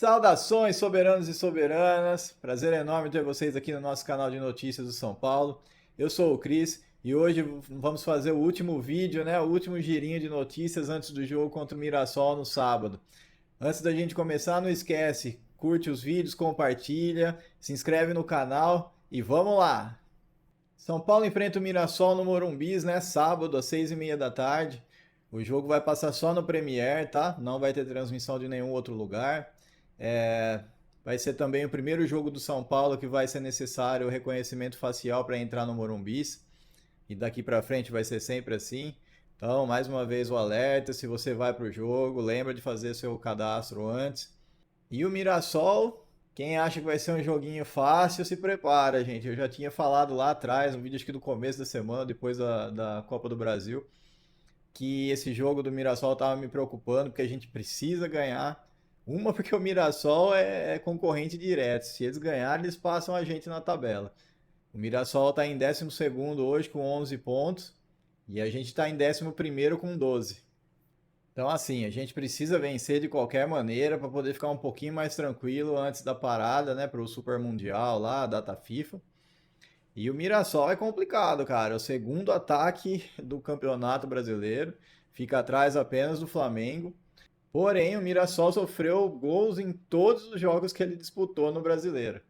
Saudações, soberanos e soberanas. Prazer enorme ter vocês aqui no nosso canal de notícias do São Paulo. Eu sou o Cris e hoje vamos fazer o último vídeo, né? O último girinho de notícias antes do jogo contra o Mirassol no sábado. Antes da gente começar, não esquece, curte os vídeos, compartilha, se inscreve no canal e vamos lá! São Paulo enfrenta o Mirassol no Morumbis, né? Sábado, às 6h30 da tarde. O jogo vai passar só no Premiere, tá? Não vai ter transmissão de nenhum outro lugar. É, Vai ser também o primeiro jogo do São Paulo que vai ser necessário o reconhecimento facial para entrar no Morumbis. E daqui para frente vai ser sempre assim. Então, mais uma vez o alerta, se você vai para o jogo, lembra de fazer seu cadastro antes. E o Mirassol, quem acha que vai ser um joguinho fácil, se prepara, gente. Eu já tinha falado lá atrás, um vídeo acho que do começo da semana, depois da Copa do Brasil, que esse jogo do Mirassol estava me preocupando, porque a gente precisa ganhar. Uma, porque o Mirassol é concorrente direto. Se eles ganharem, eles passam a gente na tabela. O Mirassol está em 12º hoje com 11 pontos e a gente está em 11º com 12. Então, assim, a gente precisa vencer de qualquer maneira para poder ficar um pouquinho mais tranquilo antes da parada, né, para o Super Mundial lá, a data FIFA. E o Mirassol é complicado, cara. É o segundo ataque do Campeonato Brasileiro, fica atrás apenas do Flamengo. Porém, o Mirassol sofreu gols em todos os jogos que ele disputou no Brasileiro.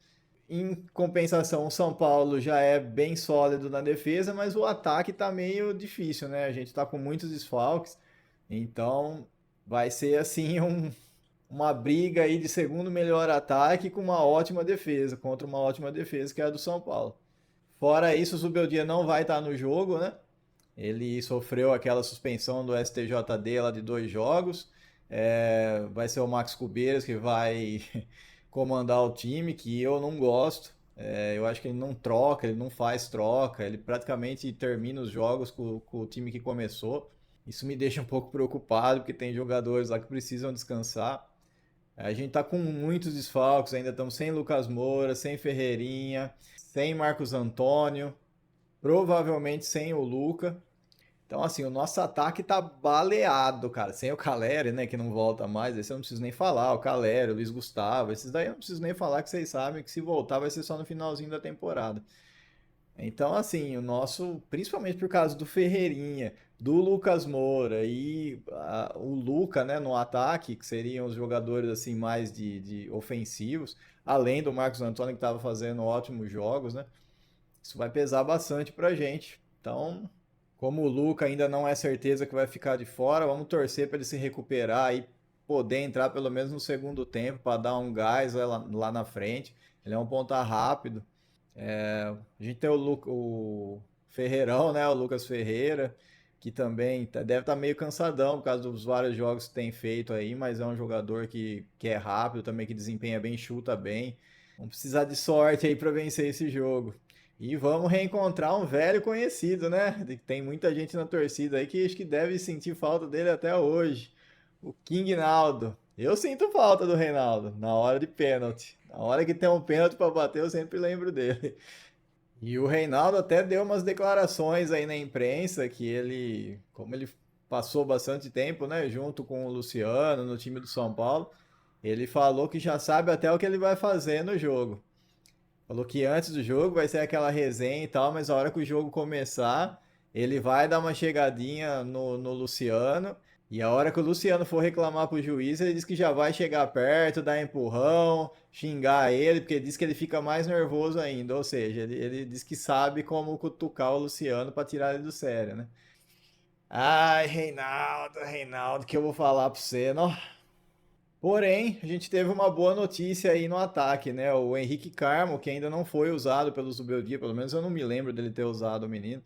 Em compensação, o São Paulo já é bem sólido na defesa, mas o ataque tá meio difícil, né? A gente tá com muitos desfalques, então vai ser assim uma briga aí de segundo melhor ataque com uma ótima defesa, contra uma ótima defesa que é a do São Paulo. Fora isso, o Zubeldia não vai estar no jogo, né? Ele sofreu aquela suspensão do STJD lá de 2 jogos. Vai ser o Max Cubeiras que vai comandar o time, que eu não gosto. Eu acho que ele não troca, ele não faz troca, ele praticamente termina os jogos com o time que começou. Isso me deixa um pouco preocupado, porque tem jogadores lá que precisam descansar. A gente tá com muitos desfalques, ainda estamos sem Lucas Moura, sem Ferreirinha, sem Marcos Antônio, provavelmente sem o Luca. Então, assim, o nosso ataque tá baleado, cara. Sem o Caleri, né, que não volta mais. Esse eu não preciso nem falar. O Caleri, o Luiz Gustavo, esses daí eu não preciso nem falar, que vocês sabem que se voltar vai ser só no finalzinho da temporada. Então, assim, o nosso, principalmente por causa do Ferreirinha, do Lucas Moura e o Luca, né, no ataque, que seriam os jogadores assim mais de ofensivos, além do Marcos Antônio que estava fazendo ótimos jogos, né? Isso vai pesar bastante pra gente. Então, como o Luca ainda não é certeza que vai ficar de fora, vamos torcer para ele se recuperar e poder entrar pelo menos no segundo tempo para dar um gás lá na frente. Ele é um ponta rápido. A gente tem o Ferreirão, né? O Lucas Ferreira, que também deve estar meio cansadão por causa dos vários jogos que tem feito aí, mas é um jogador que é rápido também, que desempenha bem, chuta bem. Vamos precisar de sorte aí para vencer esse jogo. E vamos reencontrar um velho conhecido, né? Tem muita gente na torcida aí que acho que deve sentir falta dele até hoje. O King Naldo. Eu sinto falta do Reinaldo na hora de pênalti. Na hora que tem um pênalti para bater, eu sempre lembro dele. E o Reinaldo até deu umas declarações aí na imprensa que ele, como ele passou bastante tempo, né, junto com o Luciano no time do São Paulo, ele falou que já sabe até o que ele vai fazer no jogo. Falou que antes do jogo vai ser aquela resenha e tal, mas a hora que o jogo começar, ele vai dar uma chegadinha no Luciano. E a hora que o Luciano for reclamar pro juiz, ele diz que já vai chegar perto, dar empurrão, xingar ele, porque diz que ele fica mais nervoso ainda. Ou seja, ele diz que sabe como cutucar o Luciano para tirar ele do sério, né? Ai, Reinaldo, Reinaldo, que eu vou falar pra você, não? Porém, a gente teve uma boa notícia aí no ataque, né? O Henrique Carmo, que ainda não foi usado pelo Zubeldia, pelo menos eu não me lembro dele ter usado o menino.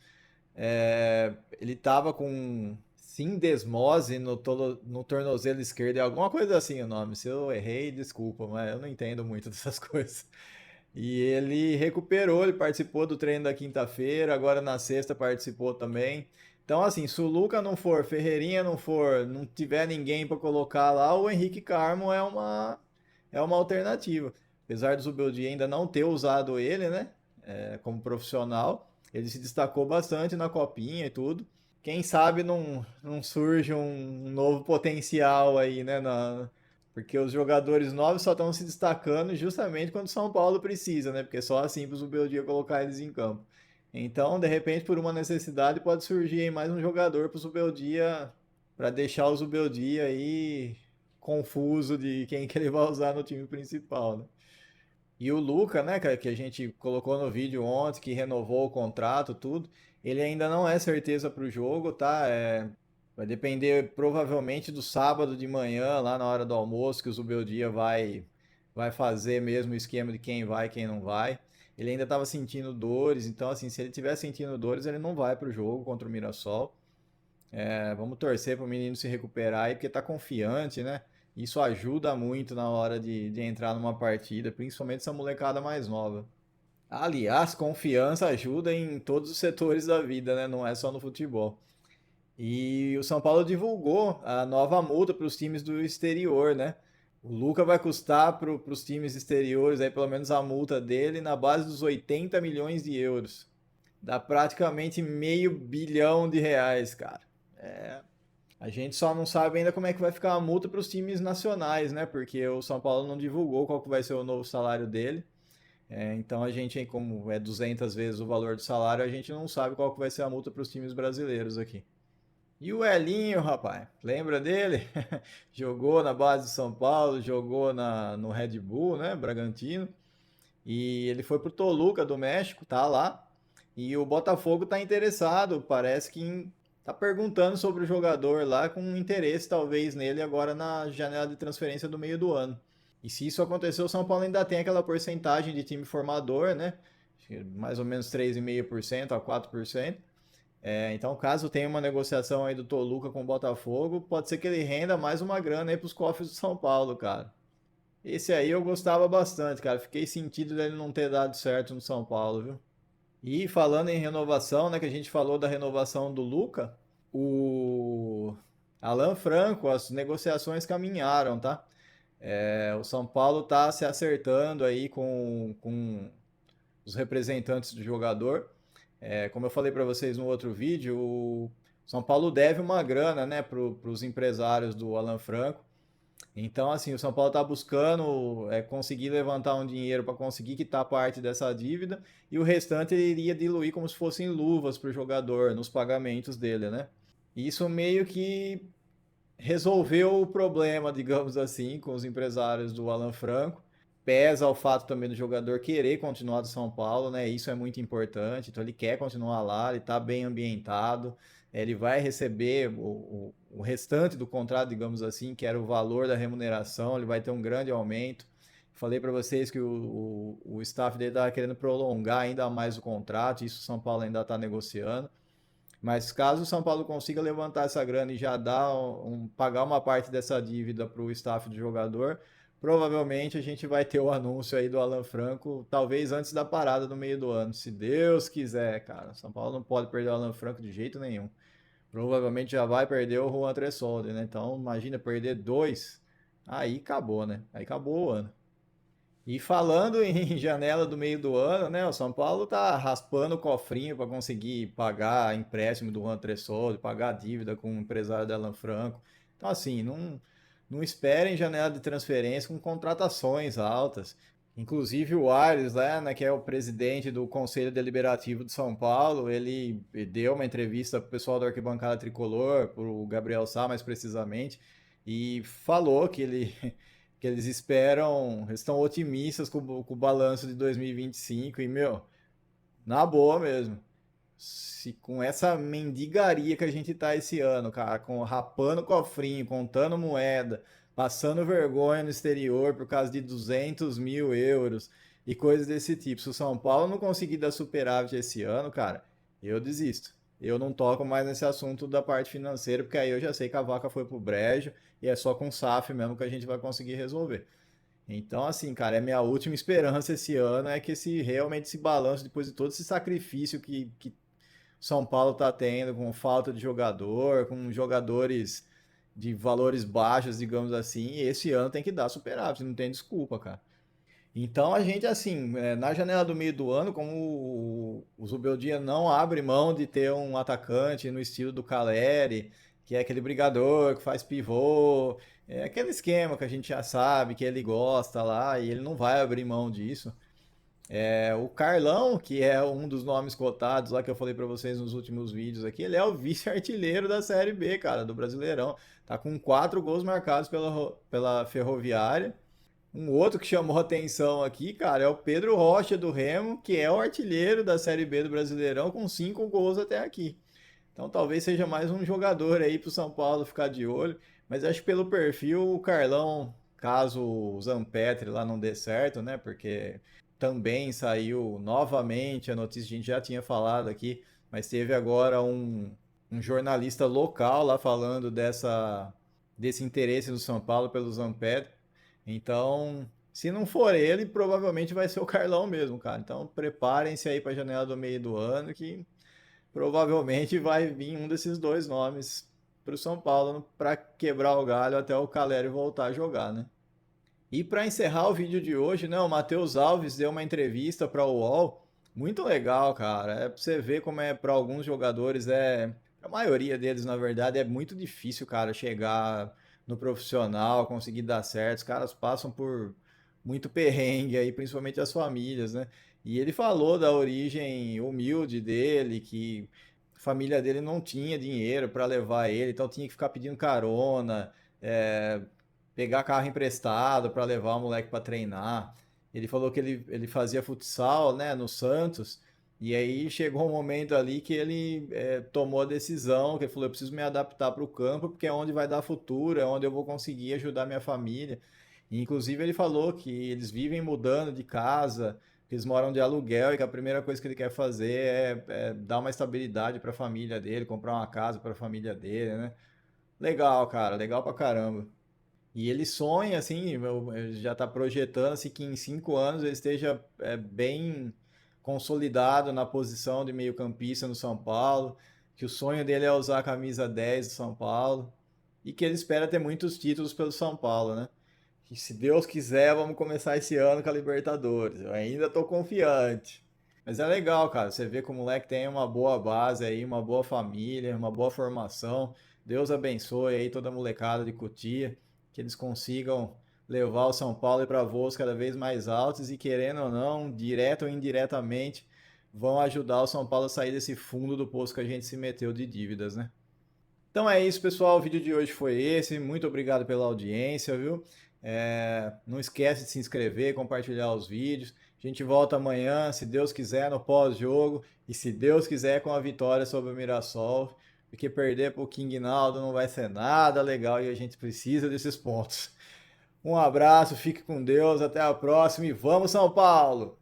Ele tava com sindesmose no tornozelo esquerdo, é alguma coisa assim o nome. Se eu errei, desculpa, mas eu não entendo muito dessas coisas. E ele recuperou, ele participou do treino da quinta-feira, agora na sexta participou também. Então, assim, se o Luca não for, Ferreirinha não for, não tiver ninguém para colocar lá, o Henrique Carmo é uma alternativa. Apesar do Zubeldia ainda não ter usado ele, né, como profissional, ele se destacou bastante na copinha e tudo. Quem sabe não surge um novo potencial aí, né, Porque os jogadores novos só estão se destacando justamente quando o São Paulo precisa, né? Porque só assim para o Zubeldia colocar eles em campo. Então, de repente, por uma necessidade, pode surgir aí mais um jogador para o Zubeldia, para deixar o Zubeldia aí confuso de quem que ele vai usar no time principal, né? E o Luca, né, cara, que a gente colocou no vídeo ontem, que renovou o contrato, tudo, ele ainda não é certeza para o jogo, tá? Vai depender provavelmente do sábado de manhã, lá na hora do almoço, que o Zubeldia vai fazer mesmo o esquema de quem vai e quem não vai. Ele ainda estava sentindo dores, então, assim, se ele tiver sentindo dores, ele não vai para o jogo contra o Mirassol. Vamos torcer para o menino se recuperar aí, porque tá confiante, né? Isso ajuda muito na hora de entrar numa partida, principalmente essa molecada mais nova. Aliás, confiança ajuda em todos os setores da vida, né? Não é só no futebol. E o São Paulo divulgou a nova multa para os times do exterior, né? O Luca vai custar para os times exteriores, aí pelo menos a multa dele, na base dos 80 milhões de euros. Dá praticamente meio bilhão de reais, cara. A gente só não sabe ainda como é que vai ficar a multa para os times nacionais, né? Porque o São Paulo não divulgou qual que vai ser o novo salário dele. Então a gente, como é 200 vezes o valor do salário, a gente não sabe qual que vai ser a multa para os times brasileiros aqui. E o Elinho, rapaz, lembra dele? Jogou na base de São Paulo, jogou no Red Bull, né? Bragantino. E ele foi pro Toluca do México, tá lá. E o Botafogo tá interessado, parece que tá perguntando sobre o jogador lá com interesse talvez nele agora na janela de transferência do meio do ano. E se isso acontecer, o São Paulo ainda tem aquela porcentagem de time formador, né? Mais ou menos 3,5% a 4%. Então, caso tenha uma negociação aí do Toluca com o Botafogo, pode ser que ele renda mais uma grana aí pros cofres do São Paulo, cara. Esse aí eu gostava bastante, cara. Fiquei sentido dele não ter dado certo no São Paulo, viu? E falando em renovação, né, que a gente falou da renovação do Luca, o Alan Franco, as negociações caminharam, tá? O São Paulo tá se acertando aí com os representantes do jogador. Como eu falei para vocês no outro vídeo, o São Paulo deve uma grana, né, para os empresários do Alan Franco. Então, assim, o São Paulo está buscando conseguir levantar um dinheiro para conseguir quitar parte dessa dívida e o restante ele iria diluir como se fossem luvas para o jogador nos pagamentos dele, né? Isso meio que resolveu o problema, digamos assim, com os empresários do Alan Franco. Pesa o fato também do jogador querer continuar do São Paulo, né? Isso é muito importante. Então ele quer continuar lá, ele está bem ambientado, ele vai receber o restante do contrato, digamos assim, que era o valor da remuneração, ele vai ter um grande aumento. Falei para vocês que o staff dele estava querendo prolongar ainda mais o contrato, isso o São Paulo ainda está negociando. Mas caso o São Paulo consiga levantar essa grana e já pagar uma parte dessa dívida para o staff do jogador, provavelmente a gente vai ter o anúncio aí do Alan Franco, talvez antes da parada no meio do ano, se Deus quiser, cara. São Paulo não pode perder o Alan Franco de jeito nenhum. Provavelmente já vai perder o Juan Tressolde, né? Então imagina perder dois, aí acabou, né? Aí acabou o ano. E falando em janela do meio do ano, né? O São Paulo tá raspando o cofrinho para conseguir pagar empréstimo do Juan Tressoldi, pagar a dívida com o empresário da Alan Franco. Então, assim, não esperem janela de transferência com contratações altas. Inclusive o Aires, né, que é o presidente do Conselho Deliberativo de São Paulo, ele deu uma entrevista para o pessoal da Arquibancada Tricolor, para o Gabriel Sá mais precisamente, e falou que que eles esperam, eles estão otimistas com o balanço de 2025 e, meu, na boa mesmo. Se com essa mendigaria que a gente tá esse ano, cara, com rapando cofrinho, contando moeda, passando vergonha no exterior por causa de 200 mil euros e coisas desse tipo. Se o São Paulo não conseguir dar superávit esse ano, cara, eu desisto. Eu não toco mais nesse assunto da parte financeira, porque aí eu já sei que a vaca foi pro brejo e é só com o SAF mesmo que a gente vai conseguir resolver. Então, assim, cara, é minha última esperança esse ano é que esse realmente esse balanço, depois de todo esse sacrifício que São Paulo tá tendo, com falta de jogador, com jogadores de valores baixos, digamos assim, esse ano tem que dar superávit, não tem desculpa, cara. Então a gente, assim, na janela do meio do ano, como o Zubeldia não abre mão de ter um atacante no estilo do Caleri, que é aquele brigador que faz pivô, É aquele esquema que a gente já sabe que ele gosta lá e ele não vai abrir mão disso. O Carlão, que é um dos nomes cotados lá que eu falei pra vocês nos últimos vídeos aqui, ele é o vice-artilheiro da Série B, cara, do Brasileirão. Tá com 4 gols marcados pela Ferroviária. Um outro que chamou atenção aqui, cara, é o Pedro Rocha do Remo, que é o artilheiro da Série B do Brasileirão com 5 gols até aqui. Então talvez seja mais um jogador aí pro São Paulo ficar de olho. Mas acho que pelo perfil, o Carlão, caso o Zampetri lá não dê certo, né? Porque também saiu novamente a notícia, a gente já tinha falado aqui, mas teve agora um jornalista local lá falando desse interesse do São Paulo pelo Zampetri. Então, se não for ele, provavelmente vai ser o Carlão mesmo, cara. Então, preparem-se aí para a janela do meio do ano que provavelmente vai vir um desses dois nomes para o São Paulo para quebrar o galho até o Caleri voltar a jogar, né? E para encerrar o vídeo de hoje, né, o Matheus Alves deu uma entrevista para o UOL, muito legal, cara. É para você ver como é para alguns jogadores a maioria deles, na verdade, é muito difícil, cara, chegar no profissional, conseguir dar certo. Os caras passam por muito perrengue aí, principalmente as famílias, né? E ele falou da origem humilde dele, que a família dele não tinha dinheiro para levar ele, então tinha que ficar pedindo carona, é, pegar carro emprestado para levar o moleque para treinar. Ele falou que ele fazia futsal, né, no Santos, e aí chegou um momento ali que ele tomou a decisão, que ele falou, eu preciso me adaptar para o campo, porque é onde vai dar futuro, é onde eu vou conseguir ajudar minha família. E, inclusive ele falou que eles vivem mudando de casa, que eles moram de aluguel e que a primeira coisa que ele quer fazer é dar uma estabilidade para a família dele, comprar uma casa para a família dele, né? Legal, cara, legal pra caramba. E ele sonha, assim, já está projetando assim, que em 5 anos ele esteja bem consolidado na posição de meio-campista no São Paulo, que o sonho dele é usar a camisa 10 do São Paulo e que ele espera ter muitos títulos pelo São Paulo, né? Que se Deus quiser, vamos começar esse ano com a Libertadores. Eu ainda estou confiante. Mas é legal, cara. Você vê que o moleque tem uma boa base aí, uma boa família, uma boa formação. Deus abençoe aí toda a molecada de Cotia, que eles consigam levar o São Paulo para voos cada vez mais altos e, querendo ou não, direto ou indiretamente, vão ajudar o São Paulo a sair desse fundo do poço que a gente se meteu de dívidas, né? Então é isso, pessoal. O vídeo de hoje foi esse. Muito obrigado pela audiência, viu? Não esquece de se inscrever, compartilhar os vídeos. A gente volta amanhã, se Deus quiser, no pós-jogo. E se Deus quiser, com a vitória sobre o Mirassol. Porque perder para o King Naldo não vai ser nada legal e a gente precisa desses pontos. Um abraço, fique com Deus, até a próxima e vamos São Paulo!